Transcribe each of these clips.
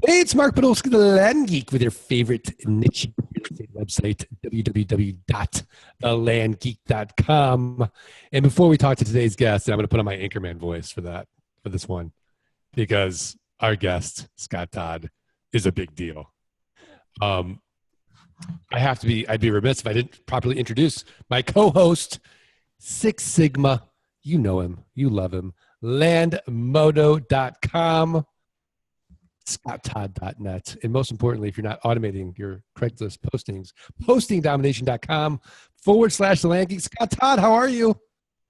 Hey, it's Mark Podolsky, the Land Geek, with your favorite niche real estate website, www.thelandgeek.com. And before we talk to today's guest, I'm going to put on my Anchorman voice for this one, because our guest, Scott Todd, is a big deal. I'd be remiss if I didn't properly introduce my co-host, Six Sigma. You know him, you love him, landmodo.com. scotttodd.net. And most importantly, if you're not automating your Craigslist postings, postingdomination.com/the Land Geek. Scott Todd, how are you?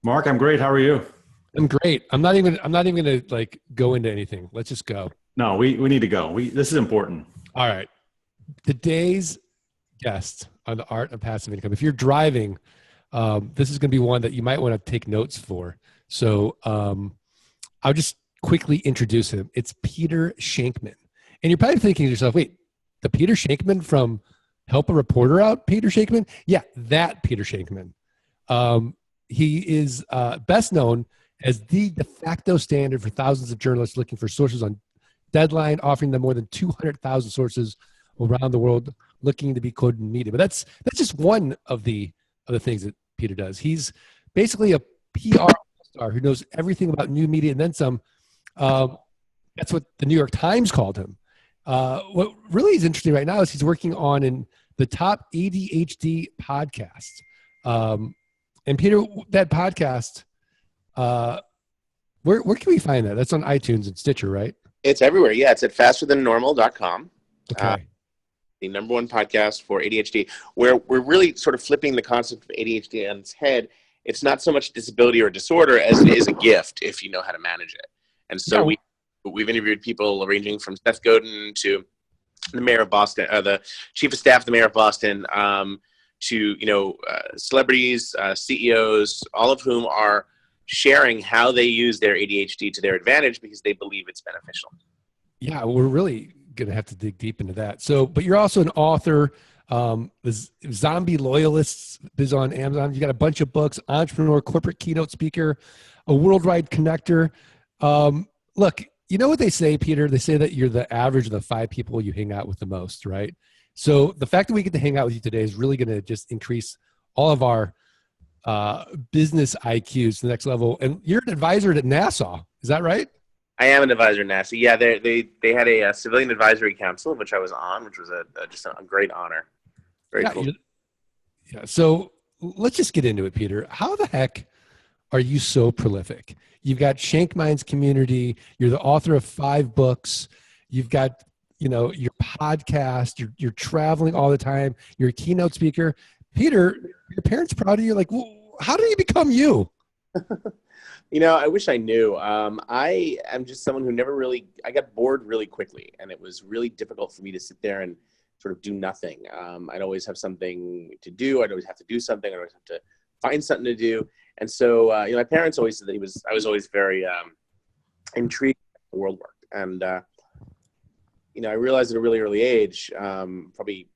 Mark, I'm great. How are you? I'm great. I'm not even going to go into anything. Let's just go. No, we need to go. This is important. All right. Today's guest on the art of passive income. If you're driving, this is going to be one that you might want to take notes for. So I'll just quickly introduce him. It's Peter Shankman. And you're probably thinking to yourself, wait, the Peter Shankman from Help a Reporter Out, Peter Shankman? Yeah, that Peter Shankman. He is best known as the de facto standard for thousands of journalists looking for sources on deadline, offering them more than 200,000 sources around the world looking to be quoted in media. But that's just one of the things that Peter does. He's basically a PR star who knows everything about new media and then some. That's what the New York Times called him. What really is interesting right now is he's working on in the top ADHD podcast. And Peter, that podcast, where can we find that? That's on iTunes and Stitcher, right? It's everywhere. Yeah, it's at fasterthannormal.com. Okay. The number one podcast for ADHD, where we're really sort of flipping the concept of ADHD on its head. It's not so much disability or disorder as it is a gift if you know how to manage it. And so we've interviewed people ranging from Seth Godin to the mayor of Boston, the chief of staff of the mayor of Boston, to celebrities, CEOs, all of whom are sharing how they use their ADHD to their advantage because they believe it's beneficial. Yeah, we're really going to have to dig deep into that. So, but you're also an author. The Zombie Loyalists is on Amazon. You got a bunch of books, entrepreneur, corporate keynote speaker, a worldwide connector. Look, you know what they say, Peter? They say that you're the average of the 5 people you hang out with the most, right? So the fact that we get to hang out with you today is really going to just increase all of our business IQs to the next level. And you're an advisor at NASA. Is that right? I am an advisor at NASA. Yeah, they had a civilian advisory council, which I was on, which was just a great honor. Very cool. Yeah. So let's just get into it, Peter. How the heck are you so prolific? You've got Shankman's Community. You're the author of 5 books. You've got, your podcast. You're traveling all the time. You're a keynote speaker. Peter, your parents proud of you? Like, how did you become you? I wish I knew. I am just someone who I got bored really quickly, and it was really difficult for me to sit there and sort of do nothing. I'd always have something to do. I'd always have to do something. I'd always have to find something to do. And so, my parents always said that I was always very intrigued by the world work. And, I realized at a really early age, probably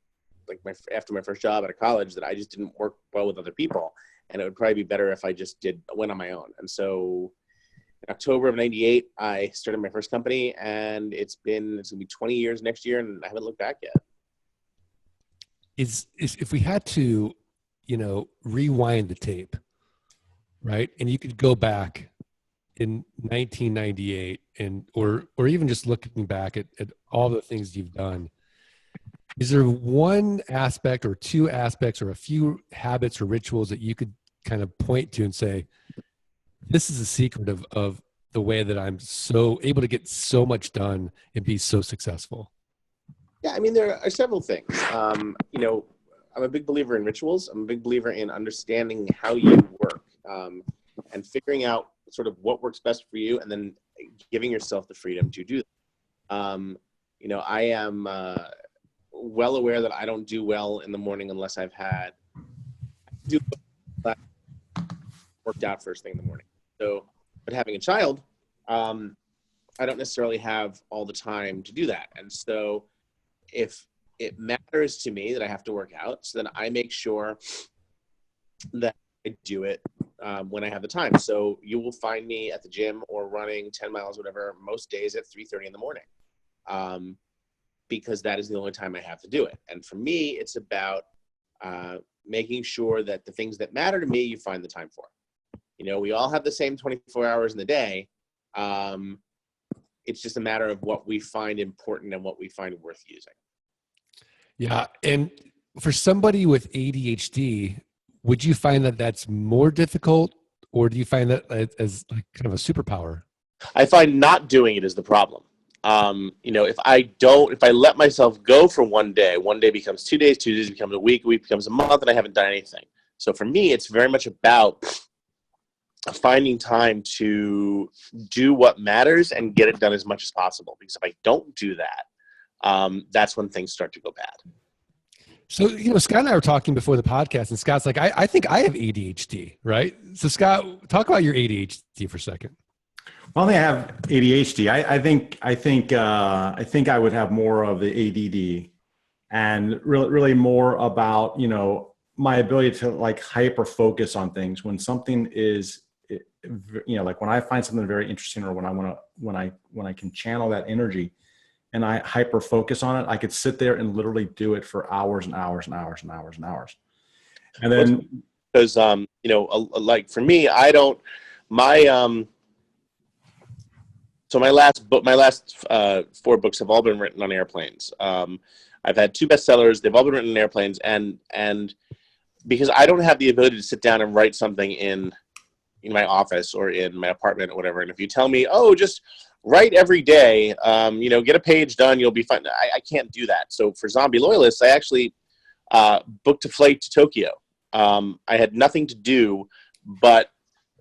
after my first job out of college, that I just didn't work well with other people. And it would probably be better if I just went on my own. And so in October of 98, I started my first company, and it's going to be 20 years next year, and I haven't looked back yet. Is if we had to, rewind the tape, right? And you could go back in 1998 or even just looking back at all the things you've done. Is there one aspect or 2 aspects or a few habits or rituals that you could kind of point to and say, this is a secret of the way that I'm so able to get so much done and be so successful? Yeah, there are several things. I'm a big believer in rituals. I'm a big believer in understanding how you work and figuring out sort of what works best for you, and then giving yourself the freedom to do that. I am well aware that I don't do well in the morning unless I've worked out first thing in the morning. So, but having a child, I don't necessarily have all the time to do that. And so if it matters to me that I have to work out, so then I make sure that I do it when I have the time. So you will find me at the gym or running 10 miles, whatever, most days at 3:30 in the morning. because that is the only time I have to do it. And for me, it's about making sure that the things that matter to me, you find the time for. You know, we all have the same 24 hours in the day. It's just a matter of what we find important and what we find worth using. Yeah. And for somebody with ADHD, would you find that that's more difficult, or do you find that as like kind of a superpower? I find not doing it is the problem. You know, if I let myself go for one day becomes 2 days, 2 days becomes a week becomes a month, and I haven't done anything. So for me, it's very much about finding time to do what matters and get it done as much as possible. Because if I don't do that, that's when things start to go bad. So, you know, Scott and I were talking before the podcast, and Scott's like, I think I have ADHD, right? So Scott, talk about your ADHD for a second. Well, I have ADHD. I think I would have more of the ADD, and really more about, you know, my ability to like hyper focus on things when something is, you know, like when I find something very interesting, or when I can channel that energy and I hyper focus on it, I could sit there and literally do it for hours and hours and hours and hours and hours. And then, because you know, like for me, so my last 4 books have all been written on airplanes. I've had 2 bestsellers; they've all been written on airplanes, and because I don't have the ability to sit down and write something in my office or in my apartment or whatever, and if you tell me, oh, just write every day, you know, get a page done, you'll be fine. I can't do that. So for Zombie Loyalists, I actually booked a flight to Tokyo. I had nothing to do but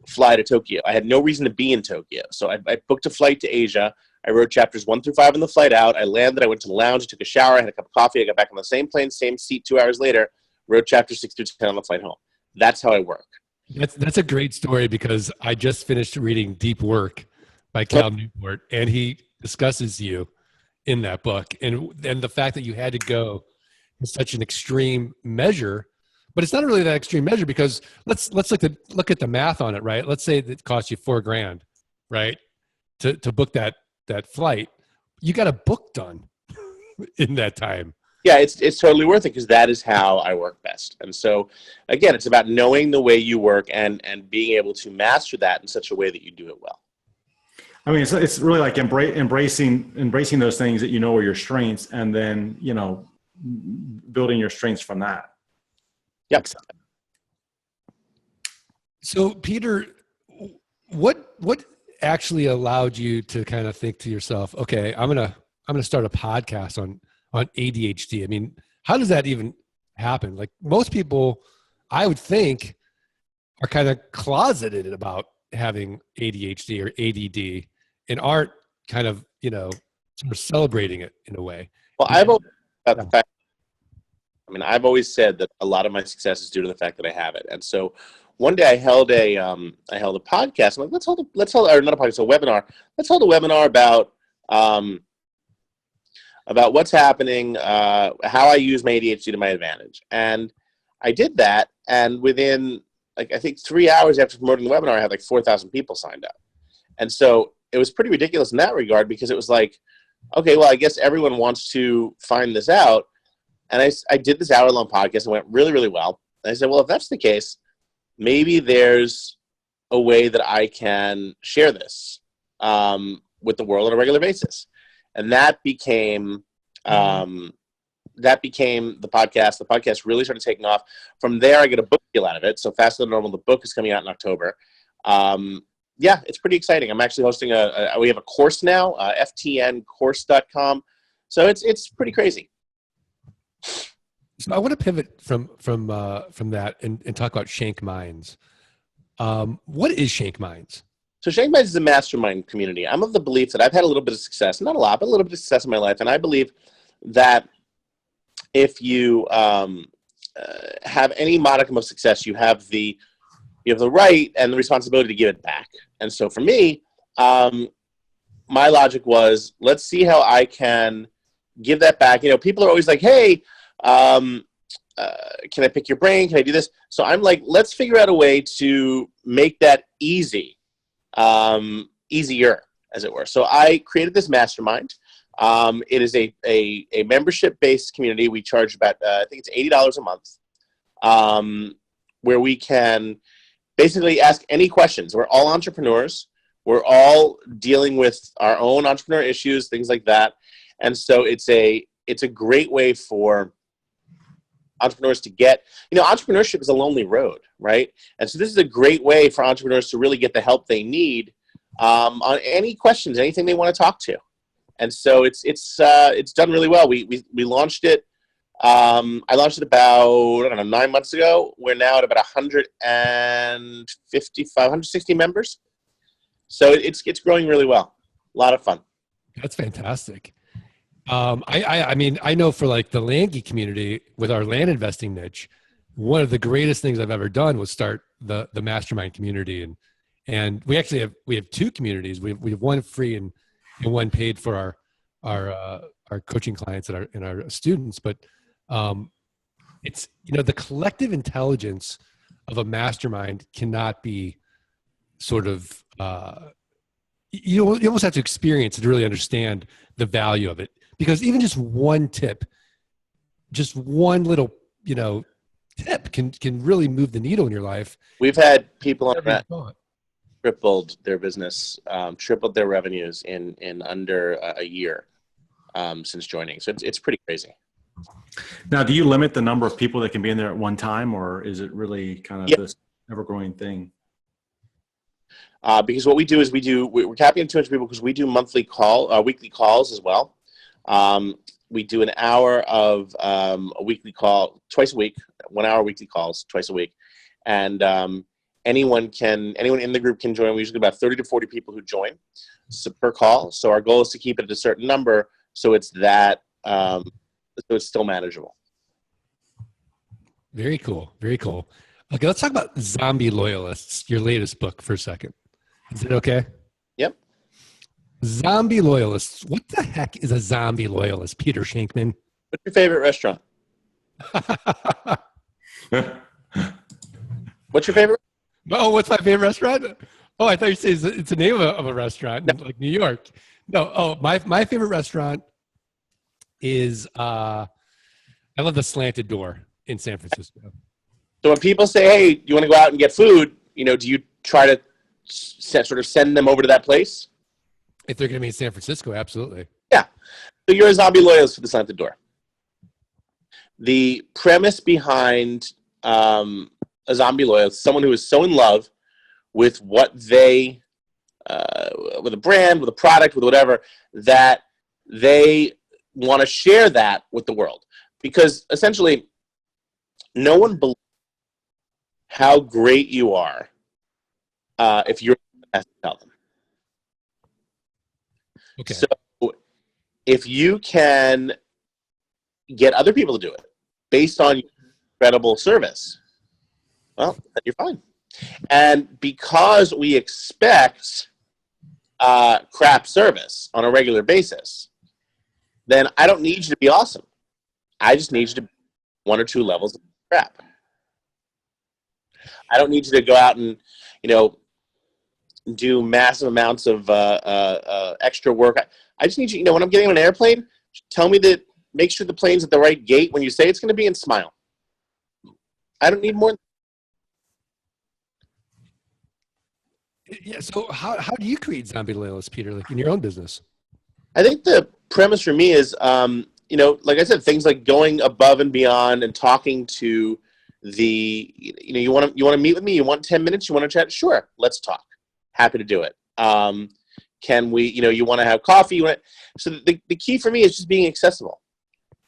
fly to Tokyo. I had no reason to be in Tokyo. So I booked a flight to Asia. I wrote chapters 1 through 5 on the flight out. I landed, I went to the lounge, I took a shower, I had a cup of coffee, I got back on the same plane, same seat 2 hours later, wrote chapters 6 through 10 on the flight home. That's how I work. That's a great story, because I just finished reading Deep Work by Cal Newport, and he discusses you in that book, and the fact that you had to go in such an extreme measure. But it's not really that extreme measure, because let's look at the math on it, right? Let's say it costs you $4,000, right, to book that flight. You got a book done in that time. Yeah, it's totally worth it, because that is how I work best. And so, again, it's about knowing the way you work and being able to master that in such a way that you do it well. I mean, it's really like embracing those things that you know are your strengths, and then, you know, building your strengths from that. Yep. So, Peter, what actually allowed you to kind of think to yourself, okay, I'm gonna start a podcast on ADHD? I mean, how does that even happen? Like, most people, I would think, are kind of closeted about having ADHD or ADD and aren't kind of, you know, sort of celebrating it in a way. Well, I've always said that a lot of my success is due to the fact that I have it. And so one day I held a podcast. I'm like, let's hold or not a podcast, a webinar. Let's hold a webinar about what's happening, how I use my ADHD to my advantage. And I did that, and within, like, I think 3 hours after promoting the webinar, I had like 4,000 people signed up. And so it was pretty ridiculous in that regard, because it was like, okay, well, I guess everyone wants to find this out. And I did this hour-long podcast, and went really, really well. And I said, well, if that's the case, maybe there's a way that I can share this with the world on a regular basis. And that became the podcast. The podcast really started taking off. From there, I get a book deal out of it. So Faster Than Normal, the book, is coming out in October. Yeah, it's pretty exciting. I'm actually hosting we have a course now, ftncourse.com. So it's pretty crazy. So I want to pivot from that and talk about Shank Minds. What is Shank Minds? So Shank Minds is a mastermind community. I'm of the belief that I've had a little bit of success, not a lot, but a little bit of success in my life. And I believe that if you have any modicum of success, you have the right and the responsibility to give it back. And so for me, my logic was, let's see how I can give that back. You know, people are always like, hey, can I pick your brain? Can I do this? So I'm like, let's figure out a way to make that easy. Easier, as it were. So I created this mastermind. It is a membership-based community. We charge about, I think it's $80 a month, where we can basically ask any questions. We're all entrepreneurs. We're all dealing with our own entrepreneur issues, things like that. And so it's a great way for entrepreneurs to get, entrepreneurship is a lonely road, right? And so this is a great way for entrepreneurs to really get the help they need on any questions, anything they want to talk to. And so it's done really well. We launched it. I launched it about 9 months ago. We're now at about 160 members. So it's growing really well. A lot of fun. That's fantastic. I mean, I know for like the land geek community with our land investing niche, one of the greatest things I've ever done was start the mastermind community. And we actually have two communities. We have one free and one paid for our coaching clients and our students. But it's, the collective intelligence of a mastermind cannot be sort of, you almost have to experience it to really understand the value of it. Because even just one tip, just one little, tip can really move the needle in your life. We've had people on that tripled their business, tripled their revenues in under a year since joining. So it's pretty crazy. Now, do you limit the number of people that can be in there at one time, or is it really kind of this ever-growing thing? Because what we do is we're capping at 200 people because we do weekly calls as well. We do an hour of a weekly call twice a week, 1 hour weekly calls twice a week. And anyone in the group can join. We usually get about 30 to 40 people who join per call. So our goal is to keep it at a certain number so it's so it's still manageable. Very cool. Very cool. Okay, let's talk about Zombie Loyalists, your latest book, for a second. Is it okay? Yep. Zombie Loyalists. What the heck is a zombie loyalist, Peter Shankman? What's your favorite restaurant? What's your favorite? Oh, what's my favorite restaurant? Oh, I thought you said it's the name of a restaurant in like New York. No, my favorite restaurant is I love the Slanted Door in San Francisco. So when people say, "Hey, do you want to go out and get food?" Do you try to sort of send them over to that place? If they're going to be in San Francisco, absolutely. Yeah. So you're a zombie loyalist for the Slanted Door. The premise behind a zombie loyalist, someone who is so in love with what they, with a brand, with a product, with whatever, that they want to share that with the world. Because essentially, no one believes how great you are if you're asked to tell them. Okay. So if you can get other people to do it based on your incredible service, well, then you're fine. And because we expect crap service on a regular basis, then I don't need you to be awesome. I just need you to be 1 or 2 levels of crap. I don't need you to go out and, do massive amounts of extra work. I just need you, when I'm getting on an airplane, tell me that, make sure the plane's at the right gate when you say it's going to be, and smile. I don't need more. Yeah. So how do you create zombie loyalists, Peter, like in your own business? I think the premise for me is, like I said, things like going above and beyond and talking to you want to meet with me? You want 10 minutes? You want to chat? Sure. Let's talk. Happy to do it. Can we, you want to have coffee? So the key for me is just being accessible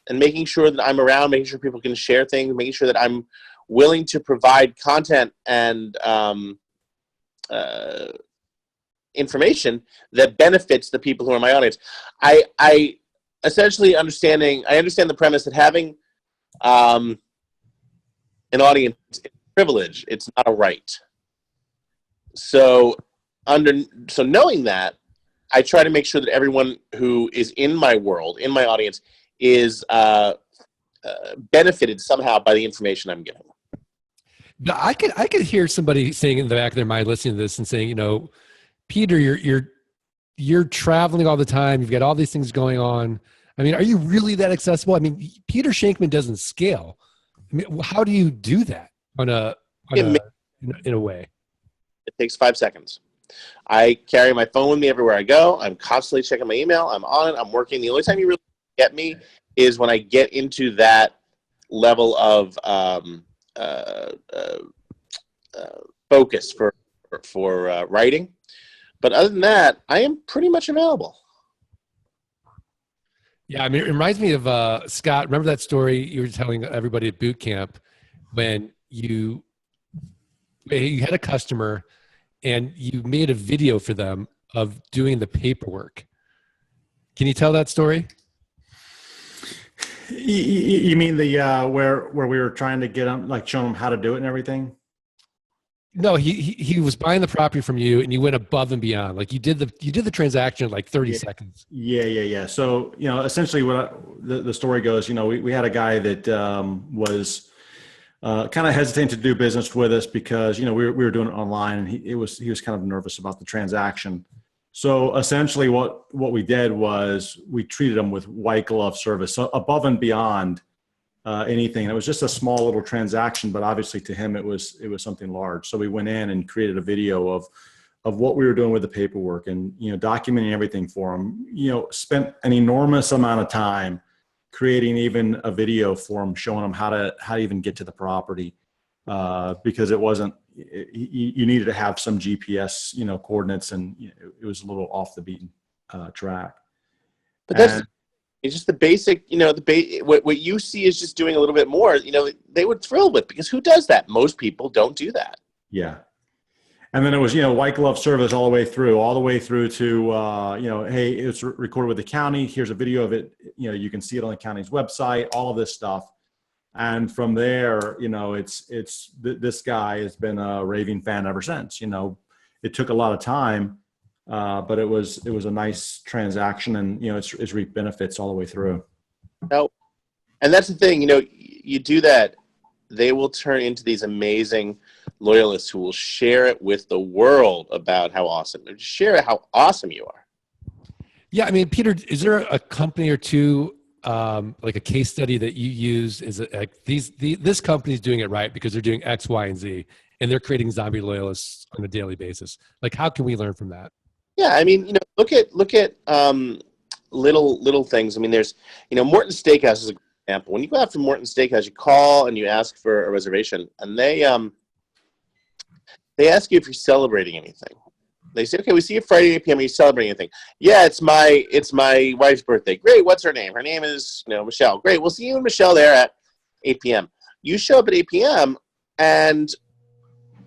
and making sure that I'm around, making sure people can share things, making sure that I'm willing to provide content and information that benefits the people who are my audience. I essentially understand the premise that having an audience is a privilege. It's not a right. So knowing that, I try to make sure that everyone who is in my world, in my audience, is benefited somehow by the information I'm giving. Now, I could hear somebody saying in the back of their mind, listening to this, and saying, Peter, you're you're traveling all the time. You've got all these things going on. I mean, are you really that accessible? I mean, Peter Shankman doesn't scale. I mean, how do you do that in a way? It takes 5 seconds. I carry my phone with me everywhere I go. I'm constantly checking my email. I'm on it. I'm working. The only time you really get me is when I get into that level of focus for writing. But other than that, I am pretty much available. Yeah, I mean, it reminds me of Scott. Remember that story you were telling everybody at boot camp when you had a customer and you made a video for them of doing the paperwork. Can you tell that story? You mean the where we were trying to get them, like showing them how to do it and everything? No, he was buying the property from you, and you went above and beyond. Like you did the transaction in like 30 seconds. Yeah. So essentially, the story goes, we had a guy that was kind of hesitant to do business with us because we were doing it online, and he was kind of nervous about the transaction. So essentially, what we did was we treated him with white glove service, so above and beyond anything. It was just a small little transaction, but obviously to him it was something large. So we went in and created a video of what we were doing with the paperwork and documenting everything for him. Spent an enormous amount of time creating even a video for him, showing him how to even get to the property because it wasn't. You needed to have some GPS coordinates, and it was a little off the beaten track. But it's just the basic, what you see is just doing a little bit more, they would thrill with, because who does that? Most people don't do that. Yeah. And then it was, white glove service all the way through to, hey, it's recorded with the county. Here's a video of it. You can see it on the county's website, all of this stuff. And from there, this guy has been a raving fan ever since. It took a lot of time. But it was a nice transaction, and it's reaped benefits all the way through. No, and that's the thing. You do that, they will turn into these amazing loyalists who will share it with the world about how awesome. Share how awesome you are. Yeah, I mean, Peter, is there a company or two, like a case study that you use? Is it like this company's doing it right because they're doing X, Y, and Z, and they're creating zombie loyalists on a daily basis? Like, how can we learn from that? Yeah, I mean, look at little things. I mean, there's, Morton's Steakhouse is a good example. When you go out to Morton's Steakhouse, you call and you ask for a reservation, and they ask you if you're celebrating anything. They say, okay, we see you Friday at 8 p.m. Are you celebrating anything? Yeah, it's my wife's birthday. Great. What's her name? Her name is Michelle. Great. We'll see you and Michelle there at 8 p.m. You show up at 8 p.m. and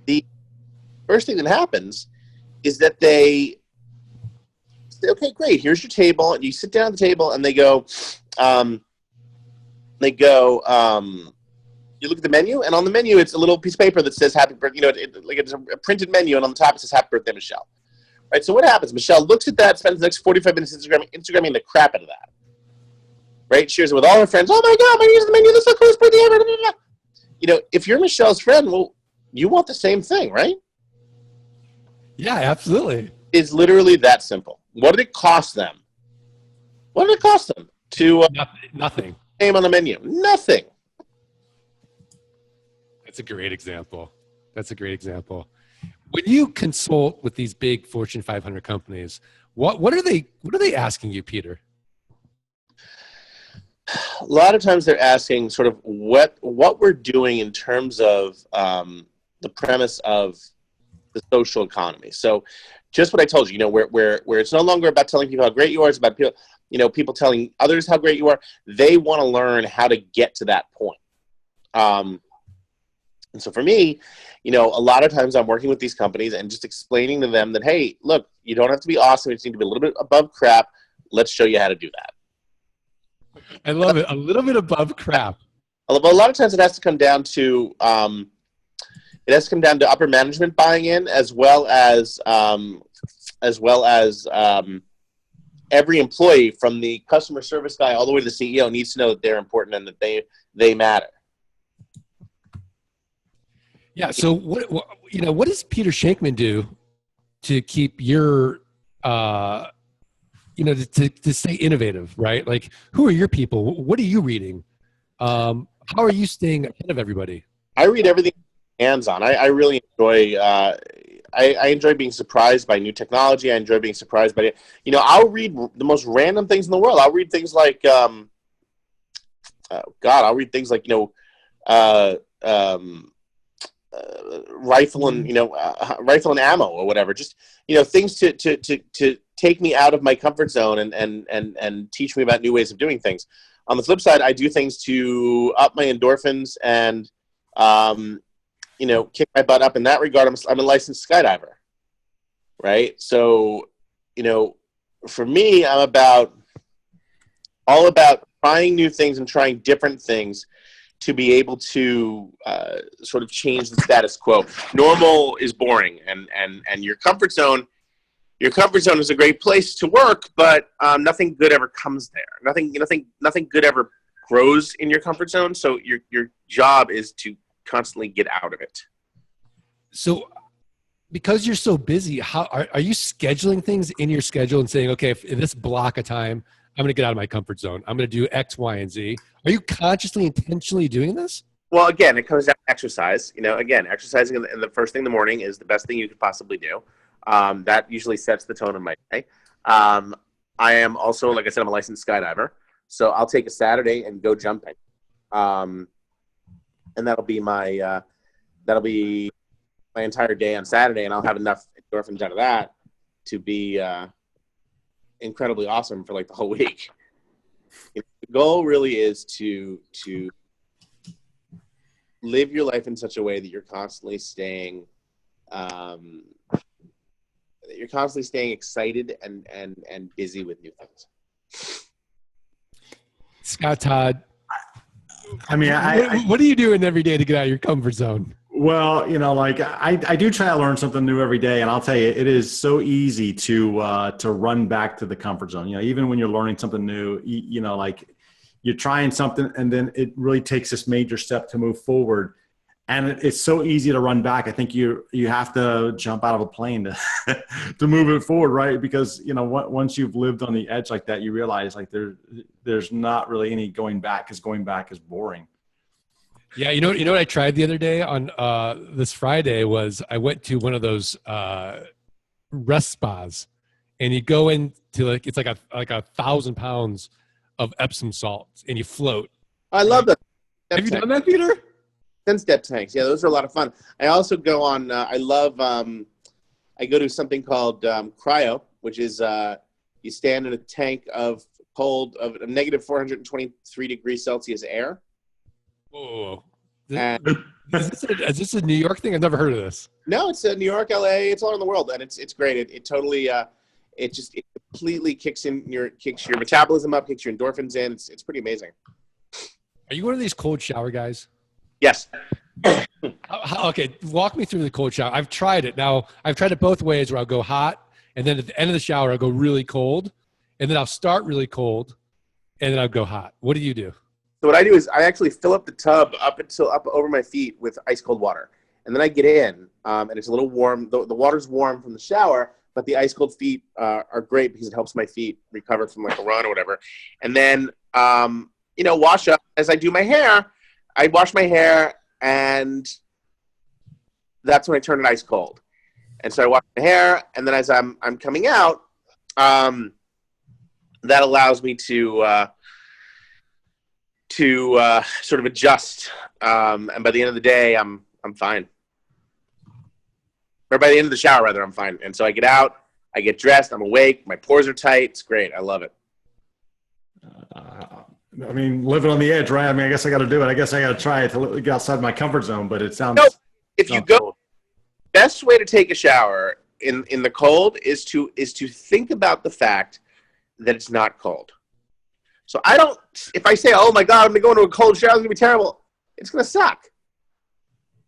the first thing that happens is that they say, okay, great. Here's your table, and you sit down at the table, and they go. You look at the menu, and on the menu, it's a little piece of paper that says "Happy Birthday." It's a printed menu, and on the top it says "Happy Birthday, Michelle." Right. So what happens? Michelle looks at that, spends the next 45 minutes Instagramming the crap out of that. Right. Shares it with all her friends. Oh my God, my name's the menu. This is the coolest birthday ever. If you're Michelle's friend, well, you want the same thing, right? Yeah, absolutely. It's literally that simple. What did it cost them? What did it cost them to nothing? Name on the menu. Nothing. That's a great example. When you consult with these big Fortune 500 companies, what are they asking you, Peter? A lot of times they're asking sort of what we're doing in terms of the premise of the social economy. So just what I told you, where it's no longer about telling people how great you are, it's about people telling others how great you are. They want to learn how to get to that point. And so for me, a lot of times I'm working with these companies and just explaining to them that, hey, look, you don't have to be awesome. You just need to be a little bit above crap. Let's show you how to do that. I love it. A little bit above crap. A lot of times it has to come down to upper management buying in, as well as every employee, from the customer service guy all the way to the CEO, needs to know that they're important and that they matter. Yeah. So what does Peter Shankman do to keep your to stay innovative, right? Like, who are your people? What are you reading? How are you staying ahead of everybody? I read everything hands-on. I really enjoy. I enjoy being surprised by new technology. I enjoy being surprised by it. I'll read the most random things in the world. I'll read things like, I'll read things like rifle and ammo or whatever. Just things to take me out of my comfort zone and teach me about new ways of doing things. On the flip side, I do things to up my endorphins and kick my butt up. In that regard, I'm a licensed skydiver, right? So for me, I'm all about trying new things and trying different things to be able to sort of change the status quo. Normal is boring, and your comfort zone is a great place to work, but nothing good ever comes there. Nothing good ever grows in your comfort zone. So your job is to constantly get out of it. So, because you're so busy, how are you scheduling things in your schedule and saying, okay, if this block of time, I'm going to get out of my comfort zone. I'm going to do X, Y, and Z. Are you consciously, intentionally doing this? Well, again, it comes down to exercise. Exercising in the first thing in the morning is the best thing you could possibly do. That usually sets the tone of my day. I am also, like I said, I'm a licensed skydiver. So I'll take a Saturday and go jumping. And that'll be my entire day on Saturday, and I'll have enough endorphins out of that to be incredibly awesome for like the whole week. The goal really is to live your life in such a way that you're constantly staying excited and busy with new things. Scott Todd, I mean, what are you doing every day to get out of your comfort zone? Well, I do try to learn something new every day, and I'll tell you, it is so easy to run back to the comfort zone. Even when you're learning something new, like you're trying something, and then it really takes this major step to move forward, and it's so easy to run back. I think you have to jump out of a plane to move it forward, right? Because once you've lived on the edge like that, you realize like there's not really any going back, because going back is boring. Yeah, you know what I tried the other day on this Friday was I went to one of those rest spas, and you go into it's like a 1,000 pounds of Epsom salts, and you float. I love that. Have you done that, Peter? 10-step tanks. Yeah, those are a lot of fun. I also go on. I go to something called cryo, which is you stand in a tank of negative 423 degrees Celsius air. Whoa. Is this a New York thing? I've never heard of this. No, it's New York, LA. It's all over the world, and it's great. It totally it completely kicks your metabolism up, kicks your endorphins in. It's pretty amazing. Are you one of these cold shower guys? Yes. Okay, walk me through the cold shower. I've tried it. Now, I've tried it both ways, where I'll go hot, and then at the end of the shower, I'll go really cold, and then I'll start really cold, and then I'll go hot. What do you do? So what I do is I actually fill up the tub up over my feet with ice cold water, and then I get in, and it's a little warm. The water's warm from the shower, but the ice cold feet are great because it helps my feet recover from like a run or whatever. And then wash up as I do my hair. I wash my hair, and that's when I turn it ice cold. And so I wash my hair, and then as I'm coming out, that allows me to sort of adjust, and by the end of the day, I'm fine. Or by the end of the shower, rather, I'm fine. And so I get out, I get dressed, I'm awake, my pores are tight. It's great. I love it. I mean, living on the edge, right? I mean, I guess I got to do it. I guess I got to try it to get outside my comfort zone. But it sounds. No, if you go, best way to take a shower in the cold is to think about the fact that it's not cold. So if I say, oh my God, I'm going to go into a cold shower, it's going to be terrible, it's going to suck.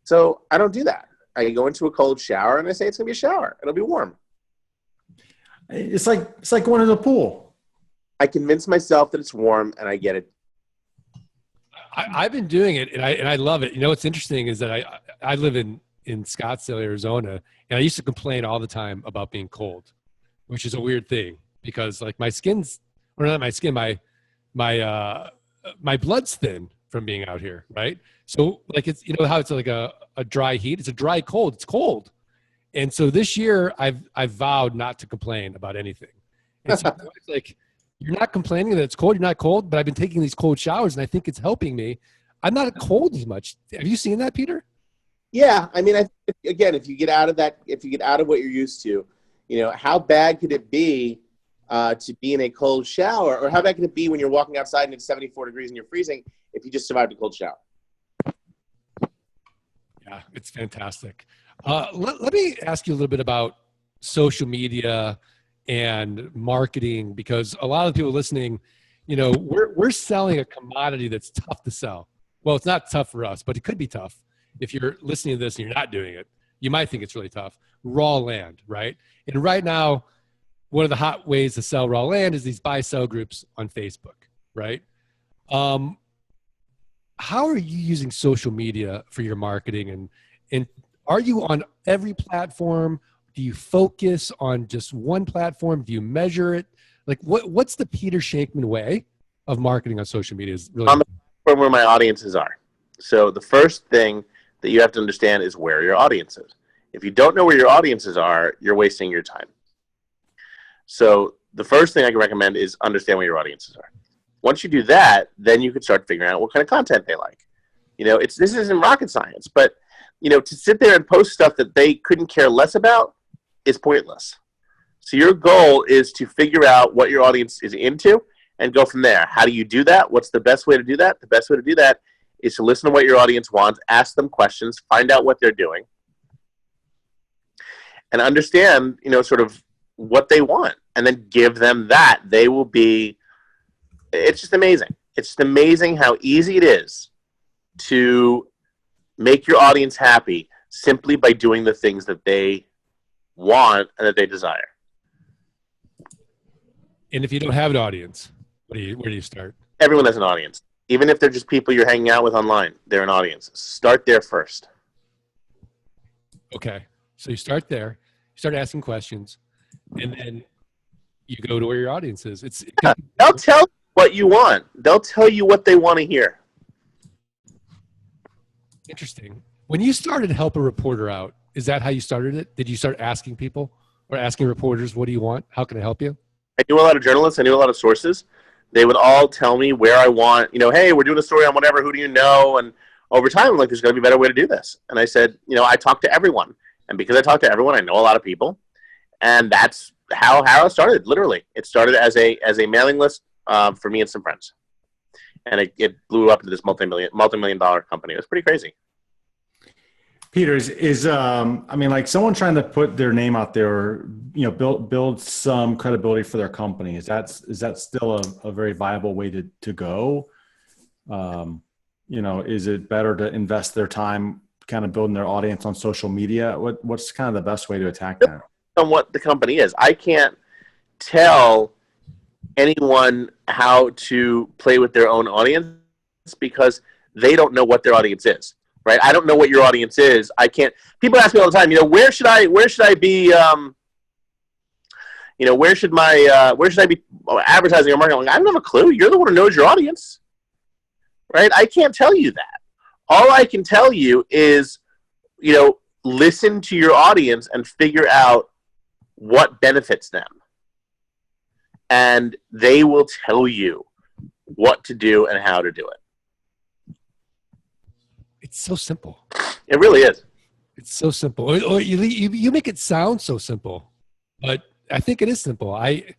So I don't do that. I go into a cold shower and I say it's going to be a shower. It'll be warm. It's like going to the pool. I convince myself that it's warm and I get it. I've been doing it and I love it. What's interesting is that I live in Scottsdale, Arizona, and I used to complain all the time about being cold, which is a weird thing. because like my skin's, or not my skin, my blood's thin from being out here, right? So like it's, you know how it's like a dry heat, it's a dry cold, it's cold. And so this year I've vowed not to complain about anything. And so it's like, you're not complaining that it's cold, you're not cold, but I've been taking these cold showers and I think it's helping me. I'm not cold as much. Have you seen that, Peter? Yeah, I mean, again, if you get out of that, if you get out of what you're used to, you know, how bad could it be to be in a cold shower, or how bad could it be when you're walking outside and it's 74 degrees and you're freezing if you just survived a cold shower? Yeah, it's fantastic. Let me ask you a little bit about social media and marketing, because a lot of people listening, you know, we're selling a commodity that's tough to sell. Well, it's not tough for us, but it could be tough. If you're listening to this and you're not doing it, you might think it's really tough. Raw land, right? And right now, one of the hot ways to sell raw land is these buy-sell groups on Facebook, right? How are you using social media for your marketing? And are you on every platform? Do you focus on just one platform? Do you measure it? Like what's the Peter Shankman way of marketing on social media? Is really on the platform where my audiences are. So the first thing that you have to understand is where your audience is. If you don't know where your audiences are, you're wasting your time. So the first thing I can recommend is understand where your audiences are. Once you do that, then you can start figuring out what kind of content they like. You know, this isn't rocket science, but you know, to sit there and post stuff that they couldn't care less about is pointless. So your goal is to figure out what your audience is into and go from there. How do you do that? What's the best way to do that? The best way to do that is to listen to what your audience wants, ask them questions, find out what they're doing, and understand, you know, sort of what they want, and then give them that. They will be, it's just amazing. It's just amazing how easy it is to make your audience happy simply by doing the things that they want and that they desire. And if you don't have an audience, where do you start? Everyone has an audience. Even if they're just people you're hanging out with online, they're an audience. Start there first. Okay. So you start there, you start asking questions, and then you go to where your audience is. They'll tell you what you want. They'll tell you what they want to hear. Interesting. When you started Help a Reporter Out, is that how you started it? Did you start asking people or asking reporters, what do you want? How can I help you? I knew a lot of journalists. I knew a lot of sources. They would all tell me where I want, you know, hey, we're doing a story on whatever, who do you know? And over time, I'm like, there's got to be a better way to do this. And I said, you know, I talk to everyone. And because I talk to everyone, I know a lot of people. And that's how HARO started, literally. It started as a mailing list for me and some friends. And it blew up into this multi-million dollar company. It was pretty crazy. Peter, I mean, like someone trying to put their name out there, or, you know, build some credibility for their company. Is that still a very viable way to go? You know, is it better to invest their time kind of building their audience on social media? What's kind of the best way to attack that? On what the company is. I can't tell anyone how to play with their own audience because they don't know what their audience is. Right? I don't know what your audience is. I can't. People ask me all the time, you know, where should I be? You know, where should I be advertising or marketing? I don't have a clue. You're the one who knows your audience, right? I can't tell you that. All I can tell you is, you know, listen to your audience and figure out what benefits them, and they will tell you what to do and how to do it. It's so simple. It really is. It's so simple. Or you make it sound so simple, but I think it is simple. I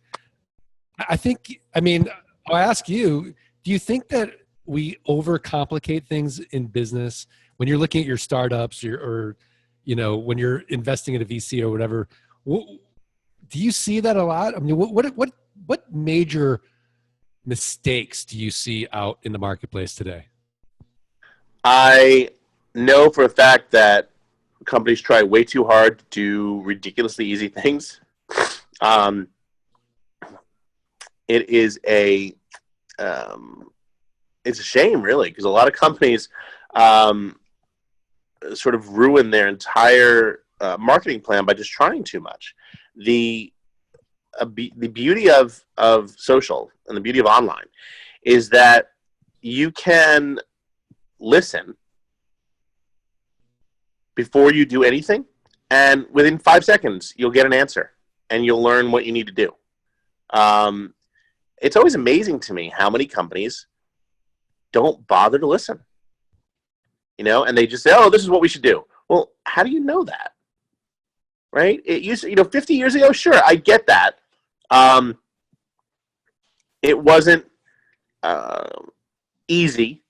mean, I'll ask you, do you think that we overcomplicate things in business when you're looking at your startups or you know, when you're investing in a VC or whatever? Do you see that a lot? I mean, what major mistakes do you see out in the marketplace today? I know for a fact that companies try way too hard to do ridiculously easy things. It is it's a shame, really, because a lot of companies sort of ruin their entire marketing plan by just trying too much. The the beauty of social and the beauty of online is that you can listen before you do anything, and within 5 seconds you'll get an answer and you'll learn what you need to do. It's always amazing to me how many companies don't bother to listen, and they just say, oh, this is what we should do. Well, how do you know that? Right? It used to, 50 years ago, sure, I get that. It wasn't easy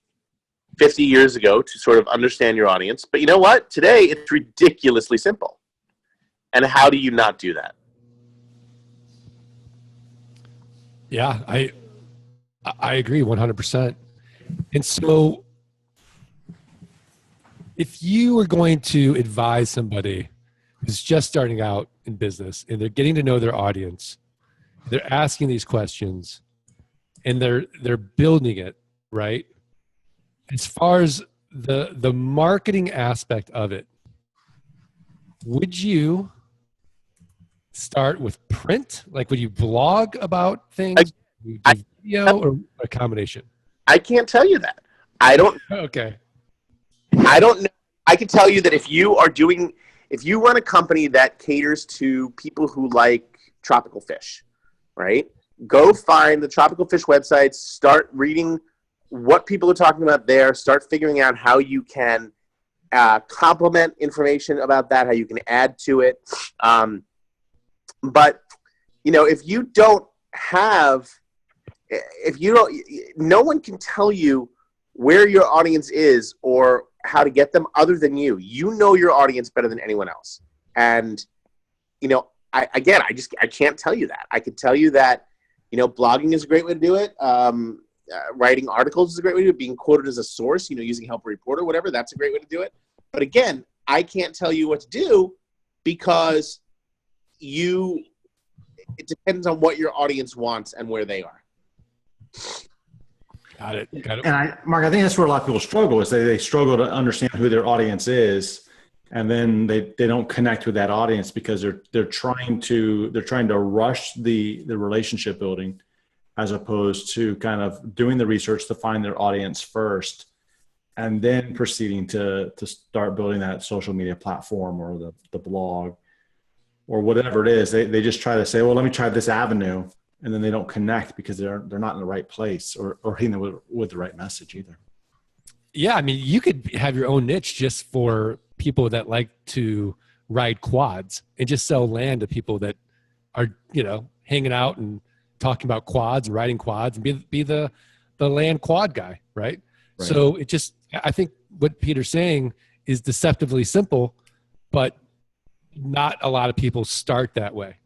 50 years ago to sort of understand your audience. But you know what? Today, it's ridiculously simple. And how do you not do that? Yeah, I agree 100%. And so if you were going to advise somebody who's just starting out in business and they're getting to know their audience, they're asking these questions and they're building it, right? As far as the marketing aspect of it, would you start with print? Like, would you blog about things? Would you do video or a combination? I can't tell you that. I don't. Okay. I don't know. I can tell you that if you run a company that caters to people who like tropical fish, right? Go find the tropical fish websites, start reading what people are talking about there, start figuring out how you can complement information about that, how you can add to it. But, if you don't have, no one can tell you where your audience is or how to get them other than you. You know your audience better than anyone else. And, I can't tell you that. I could tell you that, blogging is a great way to do it. Writing articles is a great way to do it. Being quoted as a source, using Help a Reporter, whatever, that's a great way to do it. But again, I can't tell you what to do because it depends on what your audience wants and where they are. Got it. And Mark, I think that's where a lot of people struggle is they struggle to understand who their audience is. And then they don't connect with that audience because they're trying to rush the relationship building as opposed to kind of doing the research to find their audience first and then proceeding to start building that social media platform or the blog or whatever it is. They just try to say, well, let me try this avenue. And then they don't connect because they're not in the right place or hitting with the right message either. Yeah, I mean, you could have your own niche just for people that like to ride quads and just sell land to people that are, hanging out and talking about quads and riding quads and be the land quad guy, right? So I think what Peter's saying is deceptively simple, but not a lot of people start that way.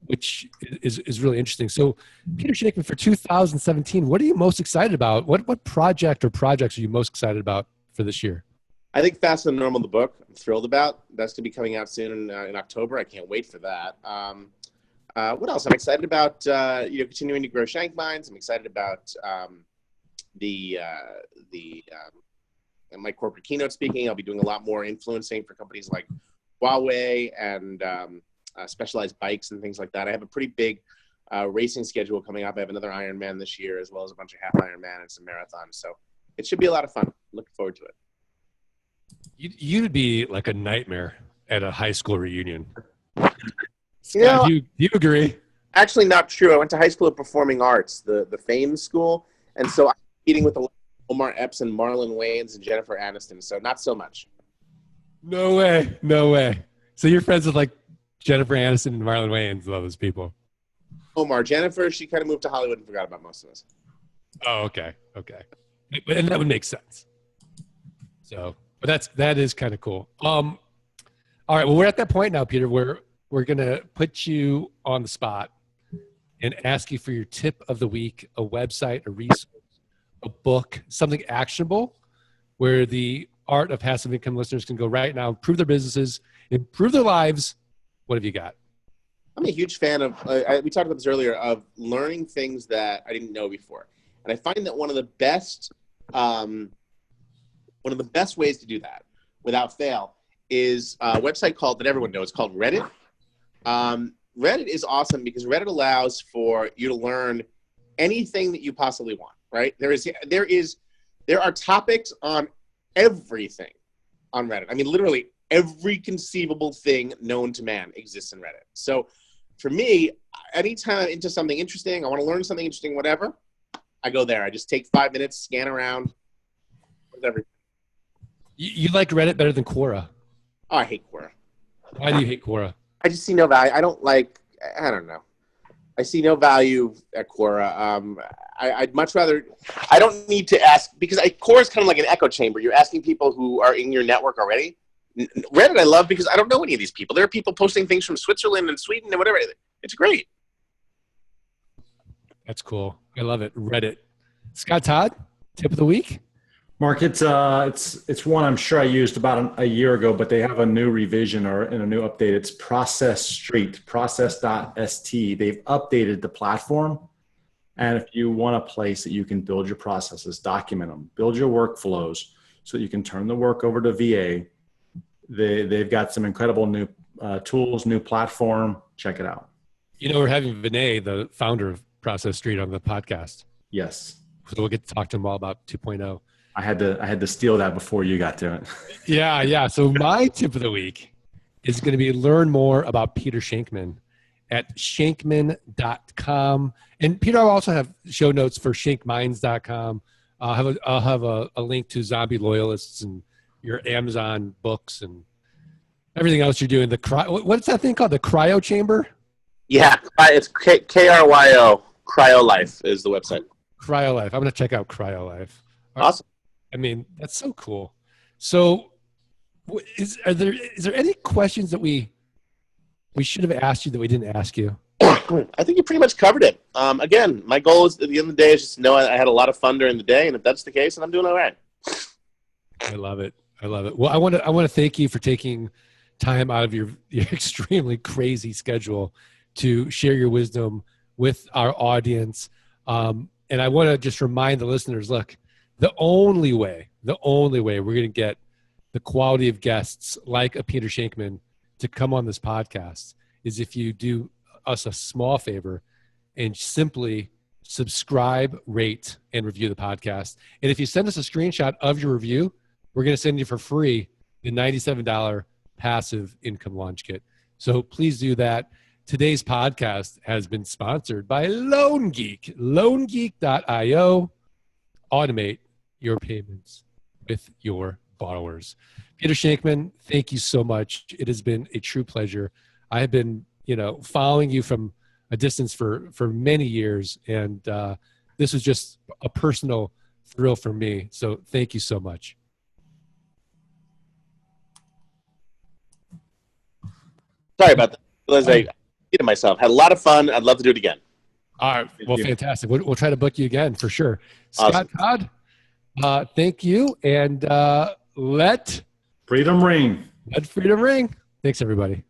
Which is really interesting. So Peter Shankman, for 2017, what are you most excited about? What project or projects are you most excited about for this year? I think Faster Than Normal, the book, I'm thrilled about. That's going to be coming out soon in October. I can't wait for that. What else? I'm excited about, continuing to grow Shank Minds. I'm excited about my corporate keynote speaking. I'll be doing a lot more influencing for companies like Huawei and Specialized Bikes and things like that. I have a pretty big racing schedule coming up. I have another Ironman this year, as well as a bunch of half Ironman and some marathons. So it should be a lot of fun. Looking forward to it. You'd be like a nightmare at a high school reunion. Do you agree? Actually, not true. I went to high school of performing arts, the FAME school, and so I'm meeting with Omar Epps and Marlon Wayans and Jennifer Aniston. So not so much. No way. So you're friends with like Jennifer Aniston and Marlon Wayans and all those people. Omar, Jennifer, she kind of moved to Hollywood and forgot about most of us. Oh, okay. And that would make sense. So, but that is kind of cool. All right. Well, we're at that point now, Peter, where we're going to put you on the spot and ask you for your tip of the week, a website, a resource, a book, something actionable where the art of passive income listeners can go right now, improve their businesses, improve their lives. What have you got? I'm a huge fan of, we talked about this earlier, of learning things that I didn't know before. And I find that one of the best ways to do that without fail is a website that everyone knows called Reddit. Reddit is awesome because Reddit allows for you to learn anything that you possibly want, right? There are topics on everything on Reddit. I mean, literally every conceivable thing known to man exists in Reddit. So for me, anytime I'm into something interesting, I want to learn something interesting, whatever, I go there. I just take 5 minutes, scan around, whatever. You like Reddit better than Quora? Oh, I hate Quora. Why do you hate Quora? I just see no value. I don't know. I see no value at Quora. I'd much rather, I don't need to ask, because Quora is kind of like an echo chamber. You're asking people who are in your network already. Reddit I love because I don't know any of these people. There are people posting things from Switzerland and Sweden and whatever. It's great. That's cool. I love it. Reddit. Scott Todd, tip of the week? Mark, it's one I'm sure I used about a year ago, but they have a new revision or in a new update. It's Process Street, process.st. They've updated the platform. And if you want a place that you can build your processes, document them, build your workflows so that you can turn the work over to VA, they've got some incredible new tools, new platform. Check it out. You know, we're having Vinay, the founder of Process Street, on the podcast. Yes. So we'll get to talk to him all about 2.0. I had to steal that before you got to it. Yeah. So my tip of the week is going to be learn more about Peter Shankman at shankman.com. And Peter, I'll also have show notes for shankminds.com. I'll have a link to Zombie Loyalists and your Amazon books and everything else you're doing. What's that thing called? The Cryo Chamber? Yeah, it's KRYO. Cryo Life is the website. Cryo Life. I'm going to check out Cryo Life. Awesome. I mean, that's so cool. So is there any questions that we should have asked you that we didn't ask you? I think you pretty much covered it. Again, my goal is at the end of the day is just to know I had a lot of fun during the day, and if that's the case, then I'm doing all right. I love it. Well, I want to thank you for taking time out of your extremely crazy schedule to share your wisdom with our audience. And I want to just remind the listeners, look, the only way we're going to get the quality of guests like a Peter Shankman to come on this podcast is if you do us a small favor and simply subscribe, rate, and review the podcast. And if you send us a screenshot of your review, we're going to send you for free the $97 passive income launch kit. So please do that. Today's podcast has been sponsored by Loan Geek, loangeek.io. Automate your payments with your borrowers. Peter Shankman, thank you so much. It has been a true pleasure. I have been, following you from a distance for many years, and this was just a personal thrill for me. So thank you so much. Sorry about that. As I did myself, had a lot of fun. I'd love to do it again. All right. Well, fantastic. We'll try to book you again for sure. Awesome. Scott Todd, thank you. And let freedom ring. Let freedom ring. Thanks, everybody.